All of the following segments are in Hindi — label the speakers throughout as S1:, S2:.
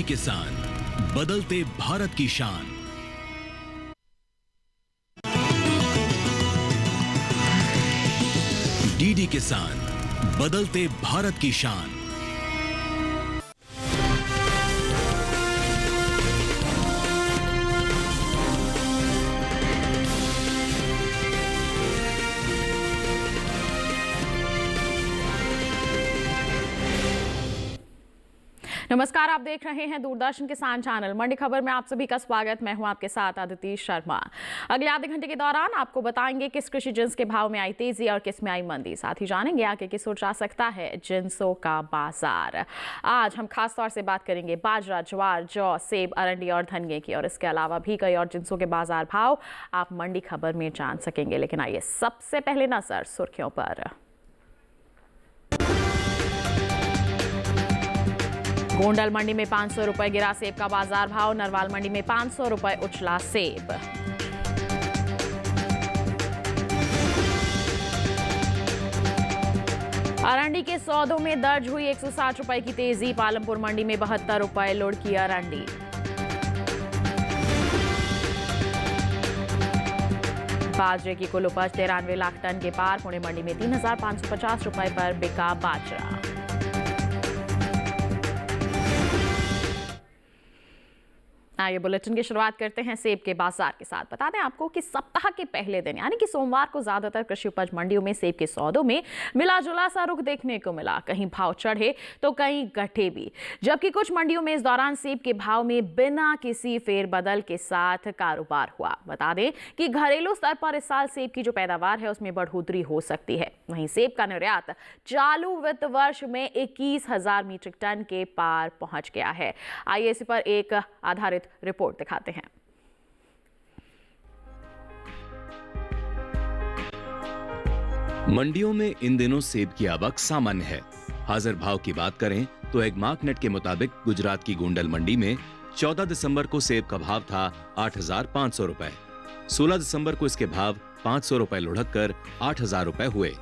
S1: डीडी किसान, बदलते भारत की शान। डीडी किसान, बदलते भारत की शान।
S2: नमस्कार, आप देख रहे हैं दूरदर्शन किसान चैनल। मंडी खबर में आप सभी का स्वागत। मैं हूं आपके साथ आदिति शर्मा। अगले आधे घंटे के दौरान आपको बताएंगे किस कृषि जिन्स के भाव में आई तेजी और किस में आई मंदी। साथ ही जानेंगे आगे किस ओर जा सकता है जिन्सों का बाजार। आज हम खास तौर से बात करेंगे बाजरा, ज्वार, जौ, सेब, अरंडी और धनिये की, और इसके अलावा भी कई और जिन्सों के बाजार भाव आप मंडी खबर में जान सकेंगे। लेकिन आइए सबसे पहले नजर सुर्खियों पर। गोंडल मंडी में 500 रुपए गिरा सेब का बाजार भाव। नरवाल मंडी में 500 रुपए उछला सेब। अरंडी के सौदों में दर्ज हुई 160 रुपए की तेजी। पालमपुर मंडी में 72 रुपए लुढ़की अरंडी। बाजरे की कुल उपज 93 लाख टन के पार। पुणे मंडी में 3,550 रुपए पर बिका बाजरा। ये बुलेटिन की शुरुआत करते हैं सेब के बाजार के साथ। बता दें आपको कि सप्ताह के पहले दिन यानी कि सोमवार को ज्यादातर कृषि उपज मंडियों में सेब के सौदों में मिला जुला सा रुख देखने को मिला। कहीं भाव चढ़े तो कहीं घटे भी, जबकि कुछ मंडियों में इस दौरान सेब के भाव में बिना किसी फेरबदल के साथ कारोबार हुआ। बता दें कि घरेलू स्तर पर इस साल सेब की जो पैदावार है उसमें बढ़ोतरी हो सकती है। वहीं सेब का निर्यात चालू वित्त वर्ष में 21,000 मीट्रिक टन के पार पहुंच गया है। आइए इसी पर एक आधारित रिपोर्ट दिखाते हैं।
S1: मंडियों में इन दिनों सेब की आवक सामान्य है। हाजिर भाव की बात करें तो एगमार्क नेट के मुताबिक गुजरात की गोंडल मंडी में 14 दिसंबर को सेब का भाव था 8,500 रुपए। 16 दिसंबर को इसके भाव 500 रुपए लुढ़क कर 8,000 रुपए हुए।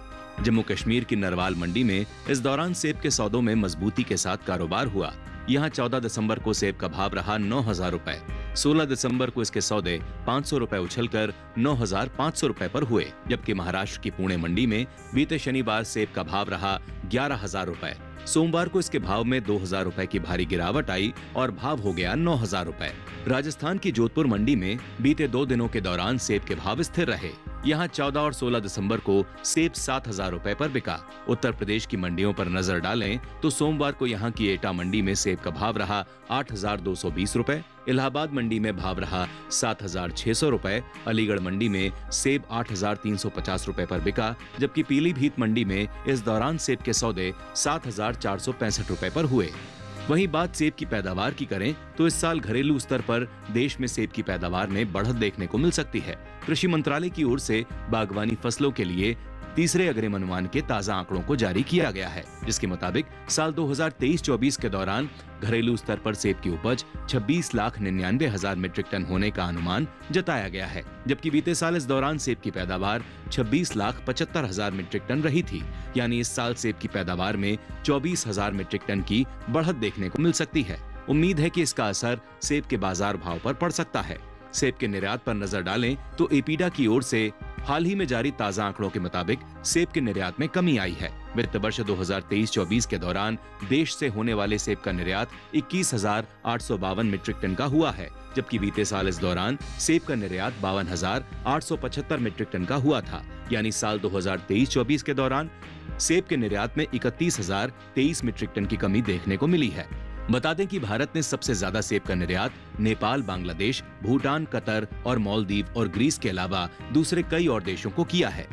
S1: जम्मू कश्मीर की नरवाल मंडी में इस दौरान सेब के सौदों में मजबूती के साथ कारोबार हुआ। यहाँ 14 दिसंबर को सेब का भाव रहा 9,000 रुपए। 16 दिसंबर को इसके सौदे 500 रुपए उछलकर 9,500 रुपए पर हुए। जबकि महाराष्ट्र की पुणे मंडी में बीते शनिवार सेब का भाव रहा 11,000 रुपए। सोमवार को इसके भाव में 2,000 रुपए की भारी गिरावट आई और भाव हो गया 9,000 रुपए। राजस्थान की जोधपुर मंडी में बीते 2 दिनों के दौरान सेब के भाव स्थिर रहे। यहाँ 14 और 16 दिसंबर को सेब 7,000 रुपए पर बिका। उत्तर प्रदेश की मंडियों पर नजर डालें तो सोमवार को यहाँ की एटा मंडी में सेब का भाव रहा 8,220 रुपए। इलाहाबाद मंडी में भाव रहा 7,600 रुपए। अलीगढ़ मंडी में सेब 8,350 रुपए पर बिका। जबकि पीलीभीत मंडी में इस दौरान सेब के सौदे 7,465 रुपए पर हुए। वहीं बात सेब की पैदावार की करें तो इस साल घरेलू स्तर पर देश में सेब की पैदावार में बढ़त देखने को मिल सकती है। कृषि मंत्रालय की ओर से बागवानी फसलों के लिए तीसरे अग्रिम अनुमान के ताजा आंकड़ों को जारी किया गया है, जिसके मुताबिक साल 2023-24 के दौरान घरेलू स्तर पर सेब की उपज 26,99,000 मीट्रिक टन होने का अनुमान जताया गया है। जबकि बीते साल इस दौरान सेब की पैदावार 26,75,000 मीट्रिक टन रही थी। यानी इस साल सेब की पैदावार में 24,000 मीट्रिक टन की बढ़त देखने को मिल सकती है। उम्मीद है कि इसका असर सेब के बाजार भाव पर पड़ सकता है। सेब के निर्यात पर नजर डालें तो एपीडा की ओर से हाल ही में जारी ताजा आंकड़ों के मुताबिक सेब के निर्यात में कमी आई है। वित्त वर्ष 2023-24 के दौरान देश से होने वाले सेब का निर्यात 21,852 मीट्रिक टन का हुआ है। जबकि बीते साल इस दौरान सेब का निर्यात 52,875 मीट्रिक टन का हुआ था। यानी साल 2023-24 के दौरान सेब के निर्यात में 31,023 मीट्रिक टन की कमी देखने को मिली है। बता दें कि भारत ने सबसे ज्यादा सेब का निर्यात नेपाल, बांग्लादेश, भूटान, कतर और मालदीव और ग्रीस के अलावा दूसरे कई और देशों को किया है।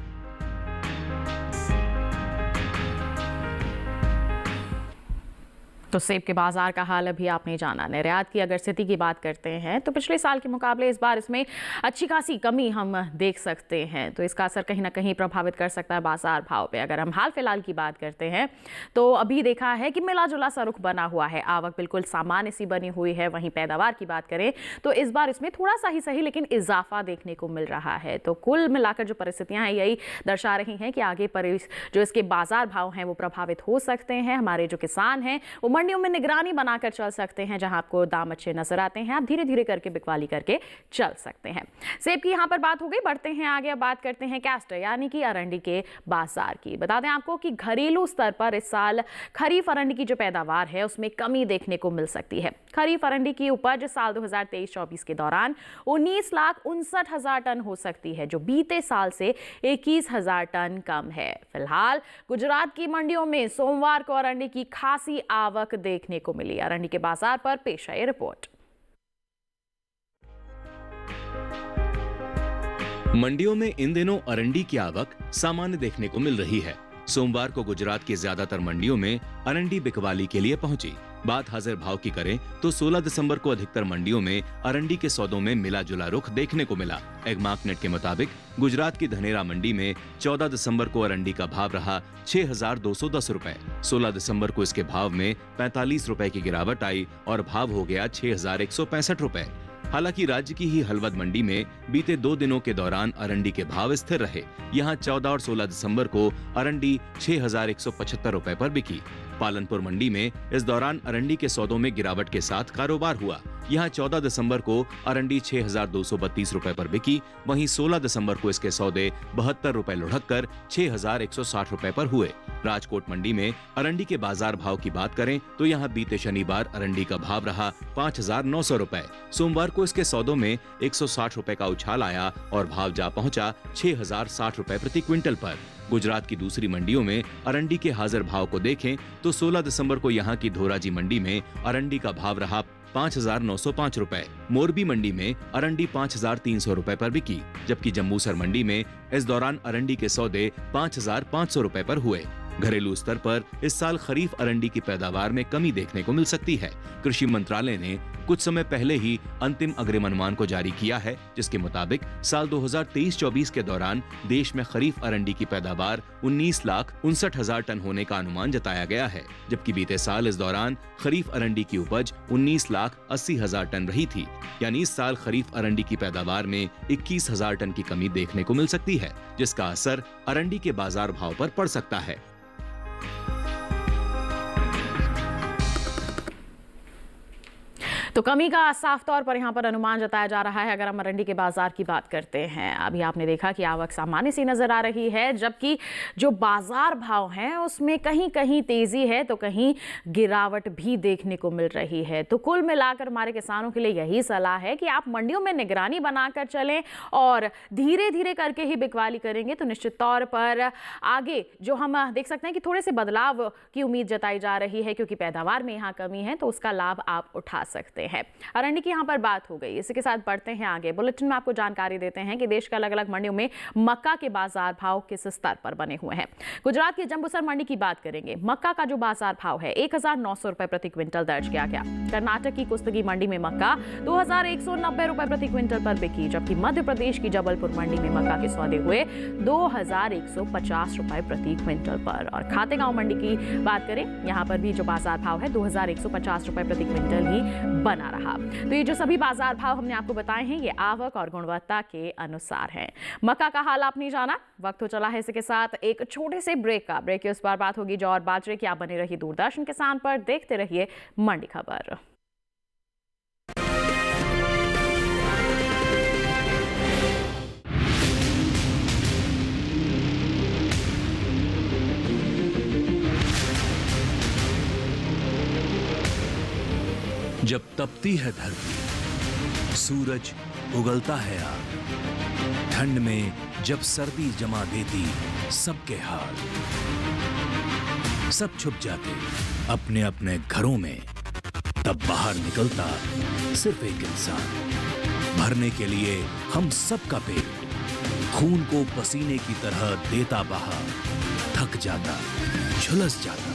S2: तो सेब के बाजार का हाल अभी आपने जाना। निर्यात की अगर स्थिति की बात करते हैं तो पिछले साल के मुकाबले इस बार इसमें अच्छी खासी कमी हम देख सकते हैं। तो इसका असर कहीं ना कहीं प्रभावित कर सकता है बाजार भाव पे। अगर हम हाल फिलहाल की बात करते हैं तो अभी देखा है कि मिला जुला सा रुख बना हुआ है। आवक बिल्कुल सामान्य सी बनी हुई है। वहीं पैदावार की बात करें तो इस बार इसमें थोड़ा सा ही सही लेकिन इजाफा देखने को मिल रहा है। तो कुल मिलाकर जो परिस्थितियां हैं यही दर्शा रही हैं कि आगे पर जो इसके बाजार भाव हैं वो प्रभावित हो सकते हैं। हमारे जो किसान हैं वो मंडियों में निगरानी बनाकर चल सकते हैं। जहां आपको दाम अच्छे नजर आते हैं, आप धीरे धीरे करके बिकवाली करके चल सकते हैं। सेब की यहां पर बात हो गई, बढ़ते हैं आगे। अब बात करते हैं कैस्टर यानी कि अरंडी के बाजार की। बता दें आपको कि घरेलू स्तर पर इस साल खरीफ अरंडी की जो पैदावार है उसमें कमी देखने को मिल सकती है। खरीफ अरंडी की उपज साल 2023-24 के दौरान 19,59,000 टन हो सकती है, जो बीते साल से 21,000 टन कम है। फिलहाल गुजरात की मंडियों में सोमवार को अरंडी की खासी आवक देखने को मिली। अरंडी के बाजार पर पेश है ये रिपोर्ट।
S1: मंडियों में इन दिनों अरंडी की आवक सामान्य देखने को मिल रही है। सोमवार को गुजरात की ज्यादातर मंडियों में अरंडी बिकवाली के लिए पहुंची। बात हाजिर भाव की करें तो 16 दिसंबर को अधिकतर मंडियों में अरंडी के सौदों में मिला जुला रुख देखने को मिला। एगमार्कनेट के मुताबिक गुजरात की धनेरा मंडी में 14 दिसंबर को अरंडी का भाव रहा 6,210 रुपए। 16 दिसंबर को इसके भाव में 45 रुपए की गिरावट आई और भाव हो गया 6,165 रुपए। हालांकि राज्य की ही हलवद मंडी में बीते 2 दिनों के दौरान अरंडी के भाव स्थिर रहे। यहां 14 और 16 दिसंबर को अरंडी 6,175 रुपए पर बिकी। पालनपुर मंडी में इस दौरान अरंडी के सौदों में गिरावट के साथ कारोबार हुआ। यहां 14 दिसंबर को अरंडी 6,232 रुपए पर बिकी। वहीं 16 दिसंबर को इसके सौदे 72 रुपए लुढ़ककर 6,160 रुपए पर हुए। राजकोट मंडी में अरंडी के बाजार भाव की बात करें तो यहां बीते शनिवार अरंडी का भाव रहा 5,900 रुपए। सोमवार को इसके सौदों में 160 रुपए का उछाल आया और भाव जा पहुंचा 6,060 रुपए प्रति क्विंटल पर। गुजरात की दूसरी मंडियों में अरंडी के हाजिर भाव को देखें तो 16 दिसंबर को यहां की धोराजी मंडी में अरंडी का भाव रहा 5,905 रुपए। मोरबी मंडी में अरंडी 5,300 रुपए पर बिकी, जबकि जम्बूसर मंडी में इस दौरान अरंडी के सौदे 5,500 रुपए पर हुए। घरेलू स्तर पर इस साल खरीफ अरंडी की पैदावार में कमी देखने को मिल सकती है। कृषि मंत्रालय ने कुछ समय पहले ही अंतिम अग्रिम अनुमान को जारी किया है, जिसके मुताबिक साल 2023-24 के दौरान देश में खरीफ अरंडी की पैदावार 19,59,000 टन होने का अनुमान जताया गया है, जबकि बीते साल इस दौरान खरीफ अरंडी की उपज 19,80,000 टन रही थी। यानी इस साल खरीफ अरंडी की पैदावार में 21,000 टन की कमी देखने को मिल सकती है, जिसका असर अरंडी के बाजार भाव पर पड़ सकता है।
S2: तो कमी का साफ तौर पर यहाँ पर अनुमान जताया जा रहा है। अगर हम अरंडी के बाजार की बात करते हैं, अभी आपने देखा कि आवक सामान्य सी नजर आ रही है, जबकि जो बाजार भाव हैं उसमें कहीं कहीं तेजी है तो कहीं गिरावट भी देखने को मिल रही है। तो कुल मिलाकर हमारे किसानों के लिए यही सलाह है कि आप मंडियों में निगरानी बनाकर चलें और धीरे धीरे करके ही बिकवाली करेंगे तो निश्चित तौर पर आगे जो हम देख सकते हैं कि थोड़े से बदलाव की उम्मीद जताई जा रही है, क्योंकि पैदावार में यहाँ कमी है तो उसका लाभ आप उठा सकते हैं। अरंडी की यहाँ पर बात हो गई। इसी के साथ बढ़ते हैं आगे। बुलेटिन में आपको जानकारी देते हैं कि देश के अलग अलग मंडियों में मक्का के बाजार भाव किस स्तर पर बने हुए हैं। गुजरात की जम्बूसर मंडी की बात करेंगे। मक्का का जो बाजार भाव है 1,900 रुपए प्रति क्विंटल दर्ज किया गया। कर्नाटक की कुस्तगी मंडी में मक्का 2,190 रुपए प्रति क्विंटल पर बिकी, जबकि मध्य प्रदेश की जबलपुर मंडी में मक्का के सौदे हुए 2,150 रुपए प्रति क्विंटल पर। और खातेगांव मंडी की बात करें, यहाँ पर भी जो बाजार भाव है 2,150 रुपए प्रति क्विंटल ही बना रहा। तो ये जो सभी बाजार भाव हमने आपको बताए हैं ये आवक और गुणवत्ता के अनुसार हैं। मक्का का हाल आपने जाना, वक्त हो चला है इसके साथ एक छोटे से ब्रेक का। ब्रेक के उस बार बात होगी जौ और बाजरे की। आप बने रहिए दूरदर्शन किसान पर, देखते रहिए मंडी खबर।
S1: जब तपती है धरती, सूरज उगलता है आग, ठंड में जब सर्दी जमा देती सबके हाल, सब छुप जाते अपने अपने घरों में, तब बाहर निकलता सिर्फ एक इंसान, भरने के लिए हम सबका पेट, खून को पसीने की तरह देता बहा, थक जाता, झुलस जाता,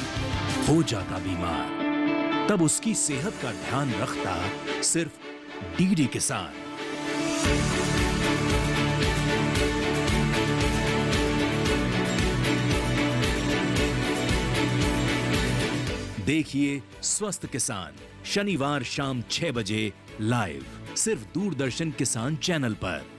S1: हो जाता बीमार, तब उसकी सेहत का ध्यान रखता सिर्फ डीडी किसान। देखिए स्वस्थ किसान शनिवार शाम 6 बजे लाइव, सिर्फ दूरदर्शन किसान चैनल पर।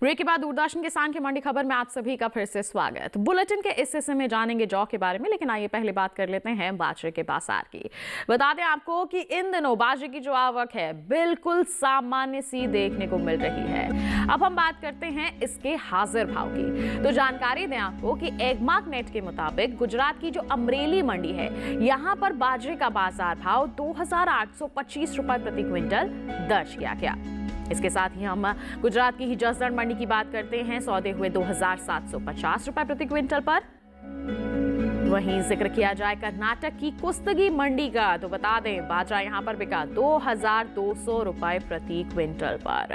S2: ब्रेक के बाद दूरदर्शन किसान की मंडी खबर में आप सभी का फिर से स्वागत। बुलेटिन के इस हिस्से में जानेंगे जौ के बारे में, लेकिन आइए पहले बात कर लेते हैं बाजरे के बाजार की। बता दें आपको कि इन दिनों बाजरे की जो आवक है बिल्कुल सामान्य सी देखने को मिल रही है। अब हम बात करते हैं इसके हाजिर भाव की। तो जानकारी दें आपको कि एगमार्क नेट के मुताबिक गुजरात की जो अमरेली मंडी है, यहाँ पर बाजरे का बाजार भाव 2,825 रुपए प्रति क्विंटल दर्ज किया गया। इसके साथ ही हम गुजरात की ही जसदण मंडी की बात करते हैं। सौदे हुए 2,750 रुपए प्रति क्विंटल पर। वहीं जिक्र किया जाए कर्नाटक की कुस्तगी मंडी का, तो बता दें बाजरा यहां पर बिका 2,200 रुपए प्रति क्विंटल पर,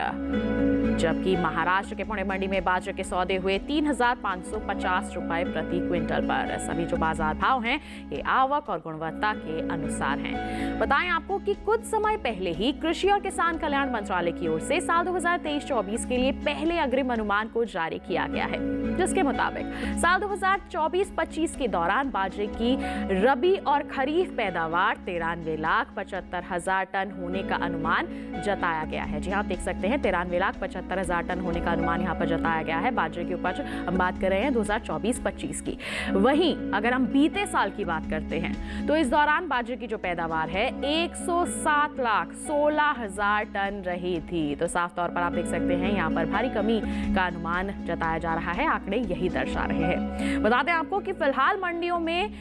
S2: जबकि महाराष्ट्र के पुणे मंडी में बाजरे के सौदे हुए 3,550 रुपए प्रति क्विंटल पर। सभी जो बाजार भाव हैं ये आवक और गुणवत्ता के अनुसार हैं। बताएं आपको कि कुछ समय पहले ही कृषि और किसान कल्याण मंत्रालय की ओर से साल 2023-24 के लिए पहले अग्रिम अनुमान को जारी किया गया है, जिसके मुताबिक साल 2024-25 के दौरान बाजरे की रबी और खरीफ पैदावार 93,75,000 टन होने का अनुमान जताया गया है। जी हाँ, देख सकते हैं 93,75,000 टन होने का अनुमान यहाँ पर जताया गया है बाजरे की उपज। हम बात कर रहे हैं 2024-25 की। वहीं अगर हम बीते साल की बात करते हैं तो इस दौरान बाजरे की जो पैदावार है 107,16,000 टन रही थी। तो साफ तौर पर आप देख सकते हैं यहाँ पर भारी कमी का अनुमान जताया जा रहा है। आंकड़े यही दर्शा रहे हैं। बता दें आपको कि फिलहाल मंडियों में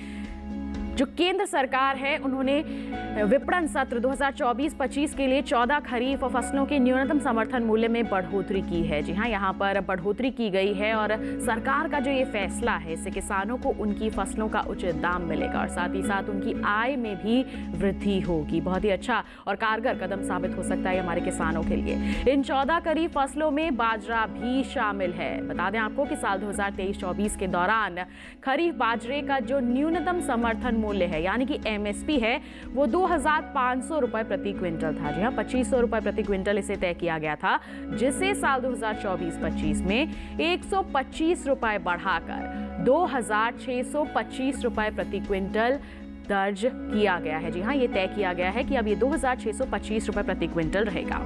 S2: जो केंद्र सरकार है उन्होंने विपणन सत्र 2024-25 के लिए 14 खरीफ फसलों के न्यूनतम समर्थन मूल्य में बढ़ोतरी की है। जी हाँ, यहाँ पर बढ़ोतरी की गई है और सरकार का जो ये फैसला है इससे किसानों को उनकी फसलों का उचित दाम मिलेगा और साथ ही साथ उनकी आय में भी वृद्धि होगी। बहुत ही अच्छा और कारगर कदम साबित हो सकता है हमारे किसानों के लिए। इन 14 खरीफ फसलों में बाजरा भी शामिल है। बता दें आपको कि साल 2023-24 के दौरान खरीफ बाजरे का जो न्यूनतम समर्थन मूल्य है यानी कि एमएसपी है वो 2,500 रुपए प्रति क्विंटल था। जी हाँ, 2,500 रुपए प्रति क्विंटल इसे तय किया गया था, जिसे साल 2024-25 में 125 रुपए बढ़ाकर 2,625 रुपए प्रति क्विंटल दर्ज किया गया है। जी हाँ, ये तय किया गया है कि अब ये 2,625 रुपए प्रति क्विंटल रहेगा।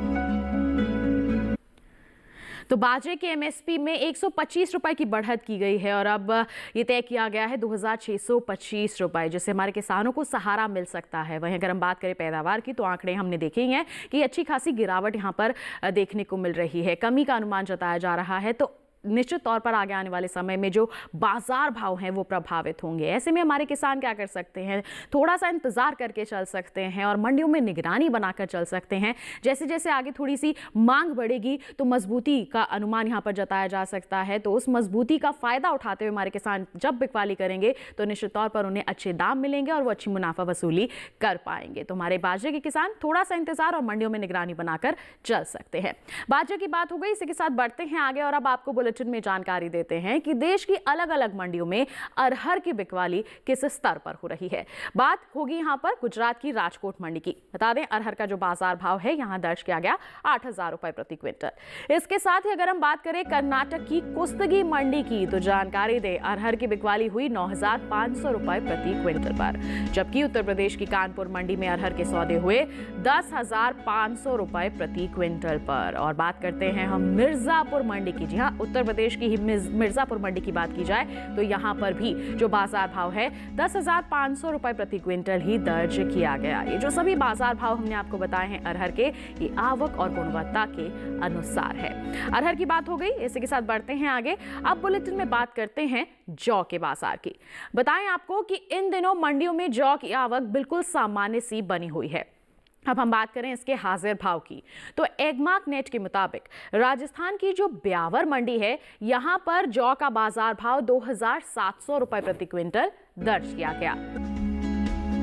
S2: तो बाजरे के एमएसपी में 125 रुपए की बढ़त की गई है और अब ये तय किया गया है 2,625 रुपए, जिससे हमारे किसानों को सहारा मिल सकता है। वहीं अगर हम बात करें पैदावार की तो आंकड़े हमने देखे ही हैं कि अच्छी खासी गिरावट यहाँ पर देखने को मिल रही है। कमी का अनुमान जताया जा रहा है, तो निश्चित तौर पर आगे आने वाले समय में जो बाजार भाव हैं वो प्रभावित होंगे। ऐसे में हमारे किसान क्या कर सकते हैं, थोड़ा सा इंतजार करके चल सकते हैं और मंडियों में निगरानी बनाकर चल सकते हैं। जैसे जैसे आगे थोड़ी सी मांग बढ़ेगी तो मजबूती का अनुमान यहाँ पर जताया जा सकता है। तो उस मजबूती का फायदा उठाते हुए हमारे किसान जब बिकवाली करेंगे तो निश्चित तौर पर उन्हें अच्छे दाम मिलेंगे और वो अच्छी मुनाफा वसूली कर पाएंगे। तो हमारे बाजरे के किसान थोड़ा सा इंतजार और मंडियों में निगरानी बनाकर चल सकते हैं। बाजरे की बात हो गई, इसी के साथ बढ़ते हैं आगे और अब आपको बुलेटिन में जानकारी देते हैं कि देश की अलग अलग मंडियों में अरहर की बिकवाली किस स्तर पर हो रही है। बात होगी यहां पर गुजरात की राजकोट मंडी की। बता दें अरहर का जो बाजार भाव है यहां दर्ज किया गया 8,000 रुपए प्रति क्विंटल। इसके साथ ही अगर हम बात करें कर्नाटक की कुस्तगी मंडी की तो जानकारी दें अरहर की बिकवाली हुई 9,500 रुपए प्रति क्विंटल पर, जबकि उत्तर प्रदेश की कानपुर मंडी में अरहर के सौदे हुए 10,500 रुपए प्रति क्विंटल पर। और बात करते हैं हम मिर्जापुर मंडी की। जी हाँ, उत्तर प्रदेश की ही मिर्जापुर मंडी की बात की जाए तो यहां पर भी जो बाजार भाव है 10,500 रुपए प्रति क्विंटल ही दर्ज किया गया। ये जो सभी बाजार भाव हमने आपको बताए हैं अरहर के, ये आवक और गुणवत्ता के अनुसार है। अरहर की बात हो गई, इसी के साथ बढ़ते हैं आगे। अब बुलेटिन में बात करते हैं जौ के बाजार की। बताएं आपको कि इन दिनों मंडियों में जौ की आवक बिल्कुल सामान्य सी बनी हुई है। अब हम बात करें इसके हाजिर भाव की तो एगमार्क नेट के मुताबिक राजस्थान की जो ब्यावर मंडी है यहां पर जौ का बाजार भाव 2,700 रुपए प्रति क्विंटल दर्ज किया गया।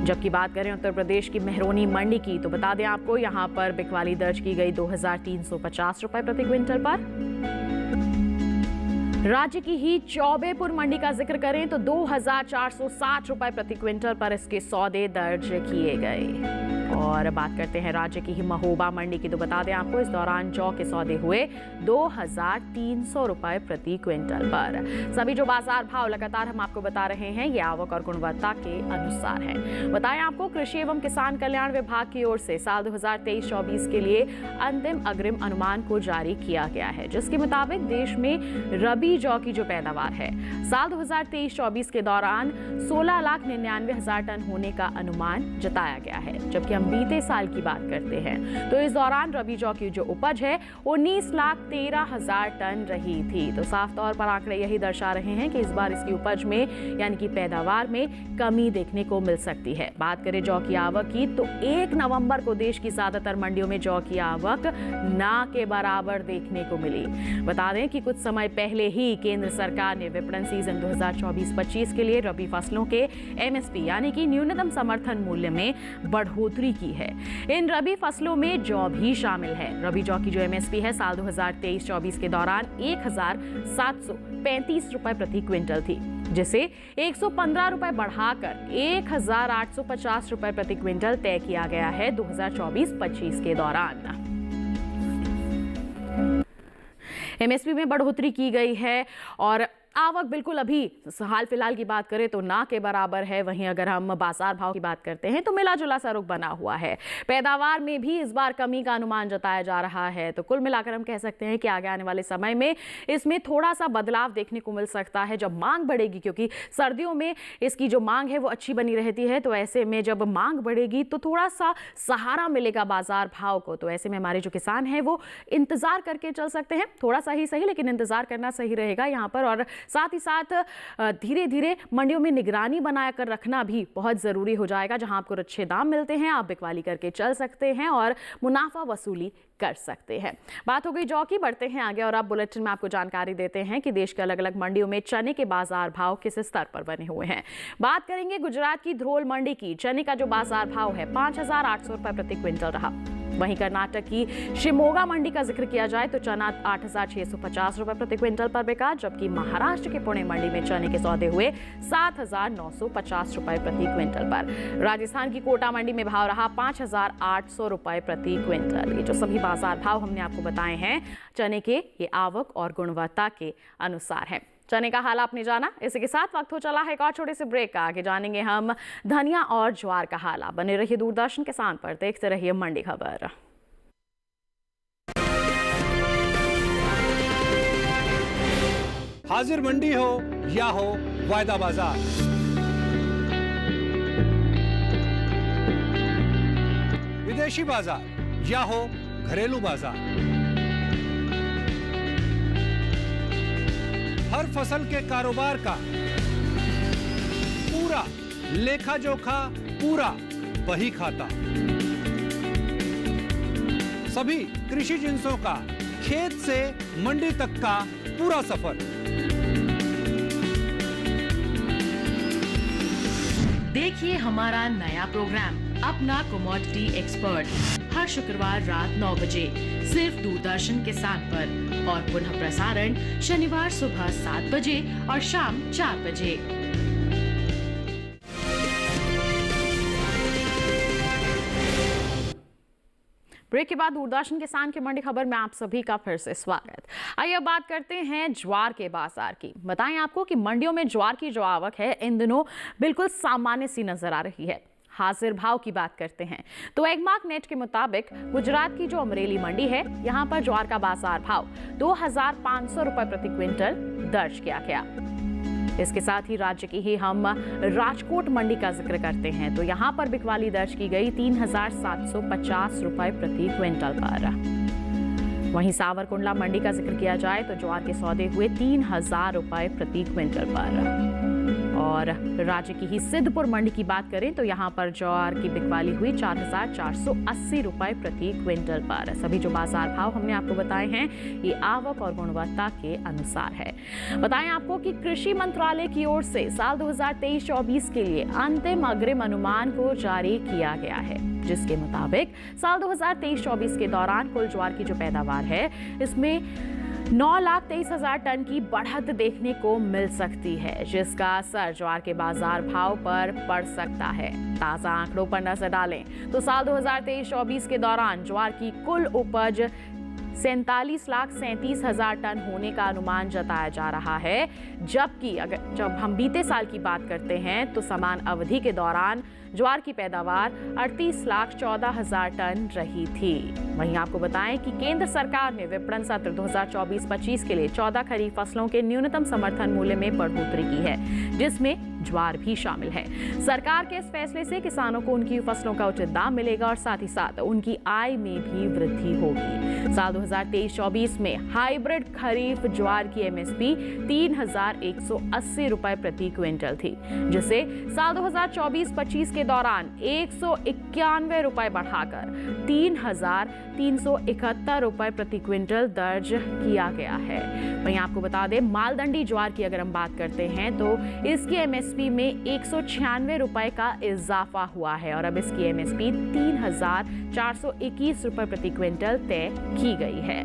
S2: जबकि बात करें उत्तर प्रदेश की मेहरौनी मंडी की तो बता दें आपको यहां पर बिकवाली दर्ज की गई 2,350 रुपए प्रति क्विंटल पर। राज्य की ही चौबेपुर मंडी का जिक्र करें तो 2,460 रुपए प्रति क्विंटल पर इसके सौदे दर्ज किए गए। और बात करते हैं राज्य की ही महोबा मंडी की, तो बता दें आपको इस दौरान जौ के सौदे हुए 2300 रुपए प्रति क्विंटल पर। सभी जो बाजार भाव लगातार हम आपको बता रहे हैं ये आवक और गुणवत्ता के अनुसार है। बताएं आपको कृषि एवं किसान कल्याण विभाग की ओर से साल 2023-24 के लिए अंतिम अग्रिम अनुमान को जारी किया गया है, जिसके मुताबिक देश में रबी जौ की जो पैदावार है साल 2023-24 के दौरान 16,99,000 टन होने का अनुमान जताया गया है। जबकि हम बीते साल की बात करते हैं तो इस दौरान रबी जौ की जो उपज है 19,13,000 टन रही थी। तो साफ तौर पर आंकड़े यही दर्शा रहे हैं कि इस बार इसकी उपज में यानी कि पैदावार में कमी देखने को मिल सकती है। बात करें जौ की आवक की तो 1 नवंबर को देश की ज्यादातर मंडियों में जौ की आवक ना के बराबर देखने को मिली। बता दें कि कुछ समय पहले ही केंद्र सरकार ने विपणन सीजन 2024-25 के लिए रबी फसलों के एमएसपी यानी कि न्यूनतम समर्थन मूल्य में बढ़ोतरी की है। इन रबी फसलों में जौ भी शामिल है। रबी जौ की जो एमएसपी है साल 2023-24 के दौरान 1,735 रुपए प्रति क्विंटल थी, जिसे 115 रुपए बढ़ाकर 1,850 रुपए प्रति क्विंटल तय किया गया है 2024-25 के दौरान। एमएसपी में बढ़ोतरी की गई है और आवक बिल्कुल अभी हाल फिलहाल की बात करें तो ना के बराबर है। वहीं अगर हम बाजार भाव की बात करते हैं तो मिला जुला सा रुख बना हुआ है। पैदावार में भी इस बार कमी का अनुमान जताया जा रहा है। तो कुल मिलाकर हम कह सकते हैं कि आगे आने वाले समय में इसमें थोड़ा सा बदलाव देखने को मिल सकता है जब मांग बढ़ेगी, क्योंकि सर्दियों में इसकी जो मांग है वो अच्छी बनी रहती है। तो ऐसे में जब मांग बढ़ेगी तो थोड़ा सा सहारा मिलेगा बाजार भाव को। तो ऐसे में हमारे जो किसान हैं वो इंतजार करके चल सकते हैं, थोड़ा सा ही सही लेकिन इंतजार करना सही रहेगा यहाँ पर। और साथ ही साथ धीरे धीरे मंडियों में निगरानी बनाकर रखना भी बहुत जरूरी हो जाएगा। जहां आपको अच्छे दाम मिलते हैं आप बिकवाली करके चल सकते हैं और मुनाफा वसूली कर सकते हैं। बात हो गई जौ की, बढ़ते हैं आगे और अब बुलेटिन में आपको जानकारी देते हैं कि देश के अलग अलग मंडियों में चने के बाजार भाव किस स्तर पर बने हुए हैं। बात करेंगे गुजरात की ध्रोल मंडी की। चने का जो बाजार भाव है 5,800 रुपए प्रति क्विंटल रहा। वहीं कर्नाटक की शिमोगा मंडी का जिक्र किया जाए तो चना 8,650 रुपए प्रति क्विंटल पर बिका, जबकि महाराष्ट्र के पुणे मंडी में चने के सौदे हुए 7,950 रुपए प्रति क्विंटल पर। राजस्थान की कोटा मंडी में भाव रहा 5,800 रुपए प्रति क्विंटल। ये जो सभी बाजार भाव हमने आपको बताए हैं चने के, ये आवक और गुणवत्ता के अनुसार है। चने का हाल आपने जाना। इसी के साथ वक्त हो चला है एक और छोटे से ब्रेक का। आगे जानेंगे हम धनिया और ज्वार का हाल। बने रहिए दूरदर्शन किसान पर, देखते रहिए मंडी खबर।
S3: हाजिर मंडी हो या हो वायदा बाजार, विदेशी बाजार या हो घरेलू बाजार, हर फसल के कारोबार का पूरा लेखा जोखा, पूरा बही खाता, सभी कृषि जिंसों का खेत से मंडी तक का पूरा सफर।
S4: देखिए हमारा नया प्रोग्राम अपना कमोडिटी एक्सपर्ट हर शुक्रवार रात 9 बजे सिर्फ दूरदर्शन किसान पर और पुनः प्रसारण शनिवार सुबह 7 बजे और शाम 4 बजे।
S2: ब्रेक के बाद दूरदर्शन किसान की मंडी खबर में आप सभी का फिर से स्वागत। आइए अब बात करते हैं ज्वार के बाजार की। बताएं आपको कि मंडियों में ज्वार की जो आवक है इन दिनों बिल्कुल सामान्य सी नजर आ रही है। हाजिर भाव की बात करते हैं तो एगमार्क नेट के मुताबिक गुजरात की जो अमरेली मंडी है यहाँ पर ज्वार का बाजार भाव 2,500 रुपए प्रति क्विंटल दर्ज किया गया। इसके साथ ही राज्य की ही हम राजकोट मंडी का जिक्र करते हैं तो यहाँ पर बिकवाली दर्ज की गई 3,750 रुपए प्रति क्विंटल पर। वहीं सावरकुंडला मंडी का जिक्र किया जाए तो ज्वार के सौदे हुए 3,000 रुपए प्रति क्विंटल पर। और राज्य की ही सिद्धपुर मंडी की बात करें तो यहाँ पर ज्वार की बिकवाली हुई 4,480 रुपए प्रति क्विंटल पर। सभी जो बाजार भाव हमने आपको बताए हैं ये आवक और गुणवत्ता के अनुसार है। बताएं आपको कि कृषि मंत्रालय की ओर से साल 2023-24 के लिए अंतिम अग्रिम अनुमान को जारी किया गया है, जिसके मुताबिक साल 2023-24 के दौरान कुल ज्वार की जो पैदावार है इसमें 9,23,000 टन की बढ़त देखने को मिल सकती है, जिसका असर ज्वार के बाजार भाव पर पड़ सकता है। ताजा आंकड़ों पर नजर डालें तो साल 2023-24 के दौरान ज्वार की कुल उपज 47,37,000 टन होने का अनुमान जताया जा रहा है, जबकि जब हम बीते साल की बात करते हैं तो समान अवधि के दौरान ज्वार की पैदावार 38,14,000 टन रही थी। वहीं आपको बताएं कि केंद्र सरकार ने विपणन सत्र 2024-25 के लिए 14 खरीफ फसलों के न्यूनतम समर्थन मूल्य में बढ़ोतरी की है, जिसमें ज्वार भी शामिल है। सरकार के इस फैसले से किसानों को उनकी फसलों का उचित दाम मिलेगा और साथ ही साथ उनकी आय में भी वृद्धि होगी। साल 2023-24 में हाइब्रिड खरीफ ज्वार की एमएसपी 3,180 रुपए प्रति क्विंटल थी, जिसे साल 2024-25 के दौरान 191 रुपए बढ़ाकर 3,371 रुपए प्रति क्विंटल दर्ज किया गया है। वहीं आपको बता दें, मालदंडी ज्वार की अगर हम बात करते हैं तो इसकी एमएसपी में 196 रुपए का इजाफा हुआ है और अब इसकी एमएसपी 3,421 रुपए प्रति क्विंटल तय की गई है।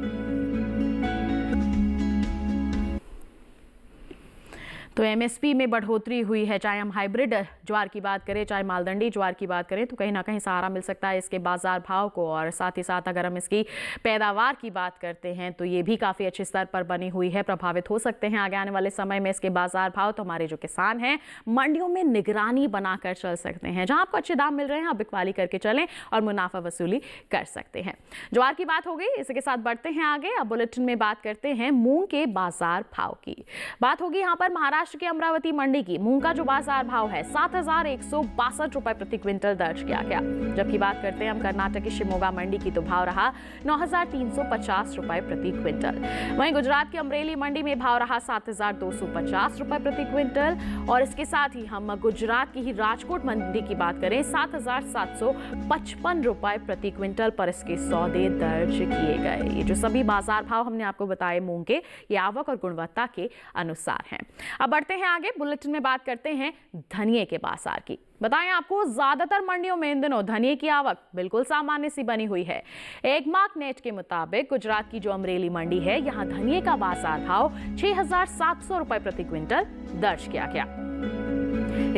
S2: तो एमएसपी में बढ़ोतरी हुई है, चाहे हम हाइब्रिड ज्वार की बात करें, चाहे मालदंडी ज्वार की बात करें, तो कहीं ना कहीं सहारा मिल सकता है इसके बाजार भाव को। और साथ ही साथ अगर हम इसकी पैदावार की बात करते हैं तो ये भी काफ़ी अच्छे स्तर पर बनी हुई है, प्रभावित हो सकते हैं आगे आने वाले समय में इसके बाजार भाव। तो हमारे जो किसान हैं मंडियों में निगरानी बनाकर चल सकते हैं, जहाँ आपको अच्छे दाम मिल रहे हैं आप बिकवाली करके चलें और मुनाफा वसूली कर सकते हैं। ज्वार की बात हो गई, इसी के साथ बढ़ते हैं आगे। अब बुलेटिन में बात करते हैं मूंग के बाजार भाव की। बात होगी यहाँ पर महाराष्ट्र के अमरावती मंडी की। मूंग का जो बाजार भाव है 7,162 रुपए प्रति क्विंटल दर्ज किया गया। जबकि बात करते हैं हम कर्नाटक की शिमोगा मंडी की, तो भाव रहा 9,350 रुपए प्रति क्विंटल। वहीं गुजरात की अमरेली मंडी में भाव रहा 7,250 रुपए प्रति क्विंटल। और इसके साथ ही हम गुजरात की ही राजकोट मंडी की बात करें, 7,755 रुपए प्रति क्विंटल पर इसके सौदे दर्ज किए गए। ये जो सभी बाजार भाव हमने आपको बताए मूंग के, ये आवक और गुणवत्ता के अनुसार हैं। अब बढ़ते हैं आगे, बुलेटिन में बात करते हैं धनिये के बाजार की। बताएं आपको, ज्यादातर मंडियों में इन दिनों धनिये की आवक बिल्कुल सामान्य सी बनी हुई है। एगमार्क नेट के मुताबिक गुजरात की जो अमरेली मंडी है, यहां धनिये का बाजार भाव 6,700 रुपए प्रति क्विंटल दर्ज किया गया।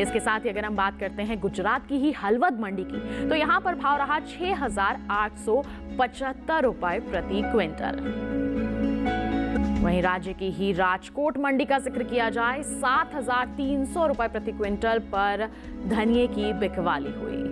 S2: इसके साथ ही अगर हम बात करते हैं गुजरात की ही हलवद मंडी की, तो यहां पर भाव रहा 6,875 रुपए प्रति क्विंटल। वहीं राज्य की ही राजकोट मंडी का जिक्र किया जाए, 7,300 रुपए प्रति क्विंटल पर धनिये की बिकवाली हुई।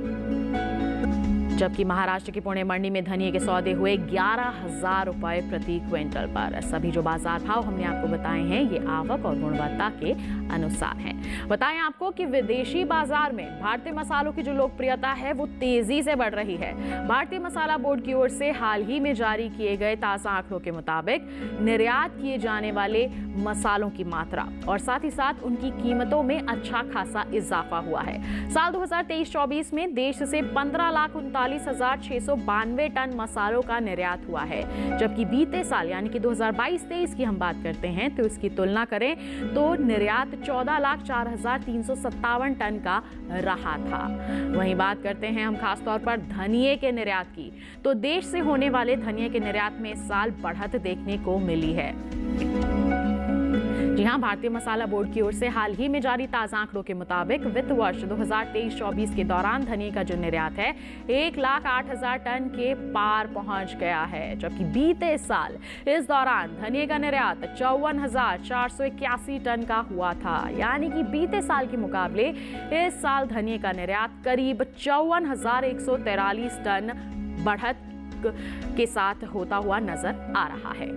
S2: जबकि महाराष्ट्र की पुणे मंडी में धनिये के सौदे हुए 11,000 रुपए प्रति क्विंटल पर। सभी जो बाजार भाव हमने आपको बताए हैं, ये आवक और गुणवत्ता के अनुसार हैं। बताएं आपको कि विदेशी बाजार में भारतीय मसालों की जो लोकप्रियता है वो तेजी से बढ़ रही है। भारतीय मसाला बोर्ड की ओर से हाल ही में जारी किए गए ताजा आंकड़ों के मुताबिक निर्यात किए जाने वाले मसालों की मात्रा और साथ ही साथ उनकी कीमतों में अच्छा खासा इजाफा हुआ है। साल 2023-24 में देश से 15,39,692 टन मसालों का निर्यात हुआ है, जबकि बीते साल यानी कि 2022-23 की हम बात करते हैं तो इसकी तुलना करें तो निर्यात 14,04,357 टन का रहा था। वहीं बात करते हैं हम खासतौर पर धनिये के निर्यात की, तो देश से होने वाले धनिये के निर्यात में इस साल बढ़त देखने को मिली है। जी हां, भारतीय मसाला बोर्ड की ओर से हाल ही में जारी ताजा आंकड़ों के मुताबिक वित्त वर्ष 2023-24 के दौरान धनिये का जो निर्यात है 1,08,000 टन के पार पहुंच गया है, जबकि बीते साल इस दौरान धनिये का निर्यात 54,481 टन का हुआ था। यानी कि बीते साल के मुकाबले इस साल धनिये का निर्यात करीब 54,143 टन बढ़त के साथ होता हुआ नजर आ रहा है।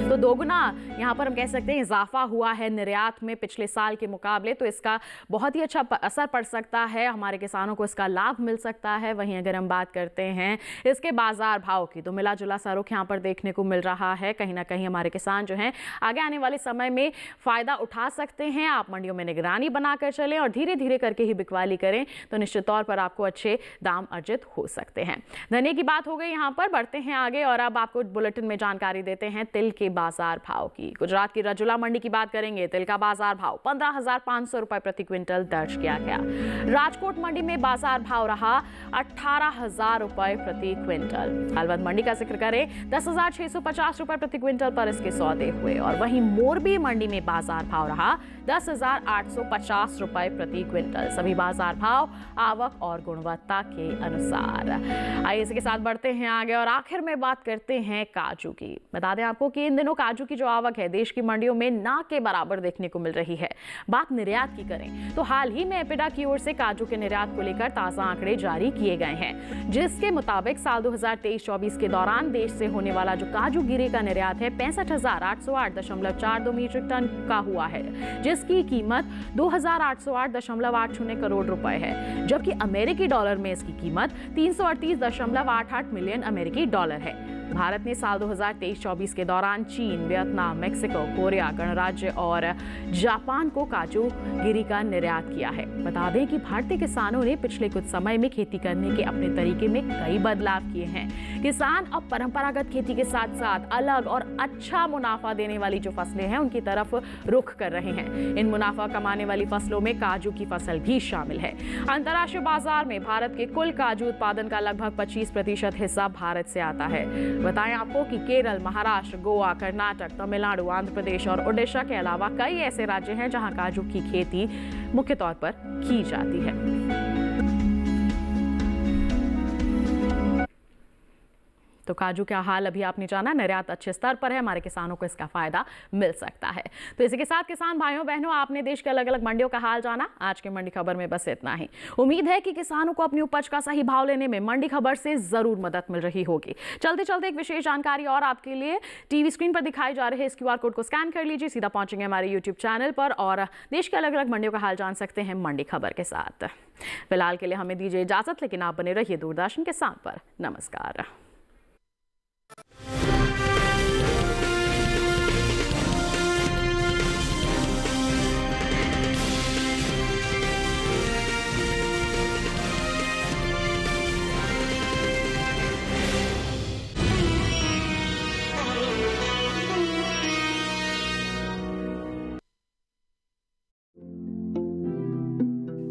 S2: तो दोगुना यहाँ पर हम कह सकते हैं इजाफा हुआ है निर्यात में पिछले साल के मुकाबले, तो इसका बहुत ही अच्छा असर पड़ सकता है, हमारे किसानों को इसका लाभ मिल सकता है। वहीं अगर हम बात करते हैं इसके बाजार भाव की, तो मिला जुला सा रुख यहाँ पर देखने को मिल रहा है। कहीं ना कहीं हमारे किसान जो हैं आगे आने वाले समय में फ़ायदा उठा सकते हैं। आप मंडियों में निगरानी बनाकर चलें और धीरे धीरे करके ही बिकवाली करें तो निश्चित तौर पर आपको अच्छे दाम अर्जित हो सकते हैं। धनिये की बात हो गई, यहाँ पर बढ़ते हैं आगे और अब आपको बुलेटिन में जानकारी देते हैं तिल के बाजार भाव की। गुजरात की रजुला मंडी की बात करेंगे, तिल का बाजार भाव 15,500 रुपए प्रति क्विंटल दर्ज किया गया। राजकोट मंडी में बाजार भाव रहा 18,000 रुपए प्रति क्विंटल। अलवद मंडी का जिक्र करें, 10,650 रुपए प्रति क्विंटल पर इसके सौदे हुए और वहीं मोरबी मंडी में बाजार भाव रहा 10,850 रुपए प्रति क्विंटल। सभी बाजार भाव आवक और गुणवत्ता के अनुसार। आइए इसके साथ बढ़ते हैं आगे और आखिर में बात करते हैं काजू की। बता दें आपको कि इन दिनों काजू की जो आवक है देश की मंडियों में ना के बराबर देखने को मिल रही है। बात निर्यात की करें तो हाल ही में एपिडा की ओर से काजू के निर्यात को लेकर ताजा आंकड़े जारी किए गए हैं, जिसके मुताबिक साल 2023-24 के दौरान देश से होने वाला जो काजू गिरी का निर्यात है 65,808.42 मीट्रिक टन का हुआ है, जिसकी कीमत 2,808.80 करोड़ रुपए है, जबकि अमेरिकी डॉलर में इसकी कीमत 338.88 मिलियन अमेरिकी डॉलर है। भारत ने साल 2023-24 के दौरान चीन, वियतनाम, मेक्सिको, कोरिया, गणराज्य और जापान को काजू गिरी का निर्यात किया है। बता दें कि भारतीय किसानों ने पिछले कुछ समय में खेती करने के अपने तरीके में कई बदलाव किए हैं। किसान अब परंपरागत खेती के साथ साथ अलग और अच्छा मुनाफा देने वाली जो फसलें हैं उनकी तरफ रुख कर रहे हैं। इन मुनाफा कमाने वाली फसलों में काजू की फसल भी शामिल है। अंतर्राष्ट्रीय बाजार में भारत के कुल काजू उत्पादन का लगभग 25% हिस्सा भारत से आता है। बताएं आपको कि केरल, महाराष्ट्र, गोवा, कर्नाटक, तमिलनाडु, आंध्र प्रदेश और ओडिशा के अलावा कई ऐसे राज्य हैं जहां काजू की खेती मुख्य तौर पर की जाती है। तो काजू का हाल अभी आपने जाना, निर्यात अच्छे स्तर पर है, हमारे किसानों को इसका फायदा मिल सकता है। तो इसी के साथ किसान भाइयों बहनों, आपने देश के अलग अलग मंडियों का हाल जाना। आज की मंडी खबर में बस इतना ही। उम्मीद है कि किसानों को अपनी उपज का सही भाव लेने में मंडी खबर से जरूर मदद मिल रही होगी। चलते चलते एक विशेष जानकारी और आपके लिए, टीवी स्क्रीन पर दिखाई जा रहे इस QR कोड को स्कैन कर लीजिए, सीधा पहुंचेंगे हमारे YouTube चैनल पर और देश के अलग अलग मंडियों का हाल जान सकते हैं मंडी खबर के साथ। फिलहाल के लिए हमें दीजिए इजाजत, लेकिन आप बने रहिए दूरदर्शन के साथ पर। नमस्कार।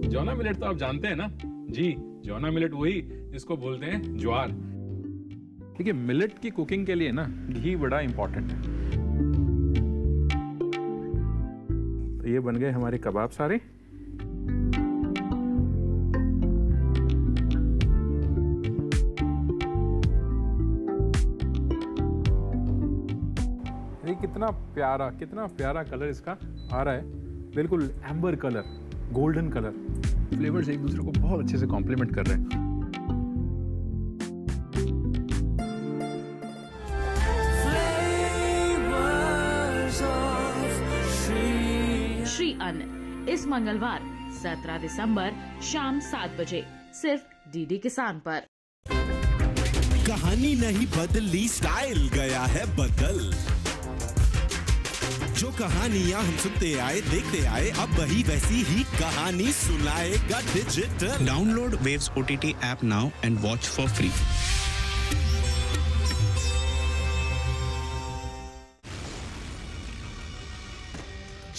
S5: जौना मिलेट तो आप जानते हैं ना जी। जौना मिलेट वही जिसको बोलते हैं ज्वार। देखिए, मिलेट की कुकिंग के लिए ना घी बड़ा इंपॉर्टेंट है। तो ये बन गए हमारे कबाब सारे। ये कितना प्यारा कलर इसका आ रहा है, बिल्कुल amber colour, golden colour. Flavours एक दूसरे को बहुत अच्छे से कॉम्प्लीमेंट कर रहे हैं।
S4: श्री अन्न इस मंगलवार 17 दिसंबर शाम 7 बजे सिर्फ डीडी किसान पर।
S6: कहानी नहीं बदली, स्टाइल गया है बदल। जो कहानियां हम सुनते आए, देखते आए, अब वही वैसी ही कहानी सुनाएगा digital.
S7: Download waves OTT app now and watch for free.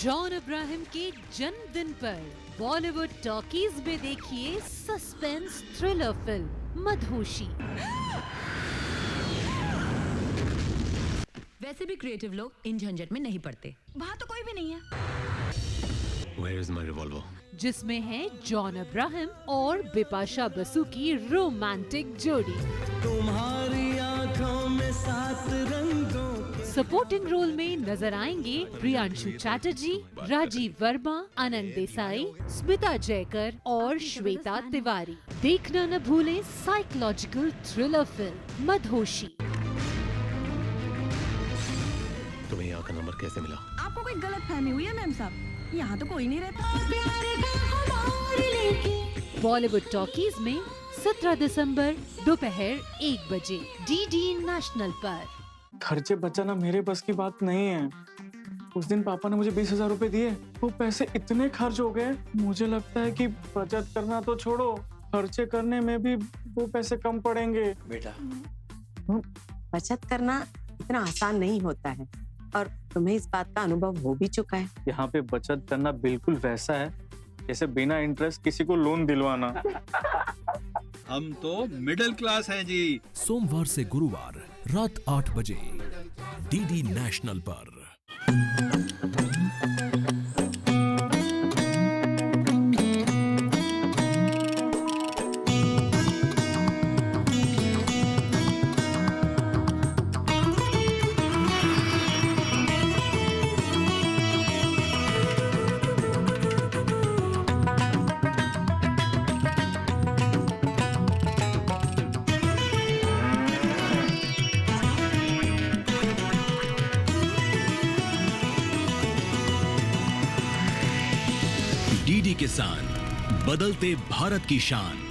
S8: John Abraham के जन्मदिन पर बॉलीवुड टॉकीज में देखिए सस्पेंस थ्रिलर फिल्म मधुशी।
S9: वैसे भी क्रिएटिव लोग इन झंझट में नहीं पड़ते। वहाँ तो कोई भी नहीं है।
S1: Where is my revolver?
S8: जिसमें है जॉन अब्राहम और बिपाशा बसु की रोमांटिक जोड़ी।
S6: तुम्हारी आंखों में 7 रंगों।
S8: सपोर्टिंग रोल में नजर आएंगे प्रियांशु चैटर्जी, राजीव वर्मा, आनंद देसाई, स्मिता जयकर और श्वेता तिवारी। देखना न भूलें साइकोलॉजिकल थ्रिलर फिल्म मधुशी।
S1: तुम्हें यहाँ का नंबर कैसे मिला?
S9: आपको कोई गलत फहमी हुई है मैम साहब? यहाँ तो कोई नहीं रहता।
S8: बॉलीवुड टॉकीज में 17 दिसंबर दोपहर 1 बजे DD नेशनल पर।
S10: खर्चे बचाना मेरे बस की बात नहीं है। उस दिन पापा ने मुझे 20,000 रुपए दिए, वो पैसे इतने खर्च हो गए, मुझे लगता है कि बचत करना तो छोड़ो, खर्चे करने में भी वो पैसे कम पड़ेंगे।
S11: बेटा, बचत करना इतना आसान नहीं होता है और तुम्हें इस बात का अनुभव हो भी चुका है।
S10: यहाँ पे बचत करना बिल्कुल वैसा है जैसे बिना इंटरेस्ट किसी को लोन दिलवाना।
S12: हम तो मिडिल क्लास हैं जी।
S6: सोमवार से गुरुवार रात 8 बजे डीडी नेशनल पर।
S1: डीडी किसान, बदलते भारत की शान।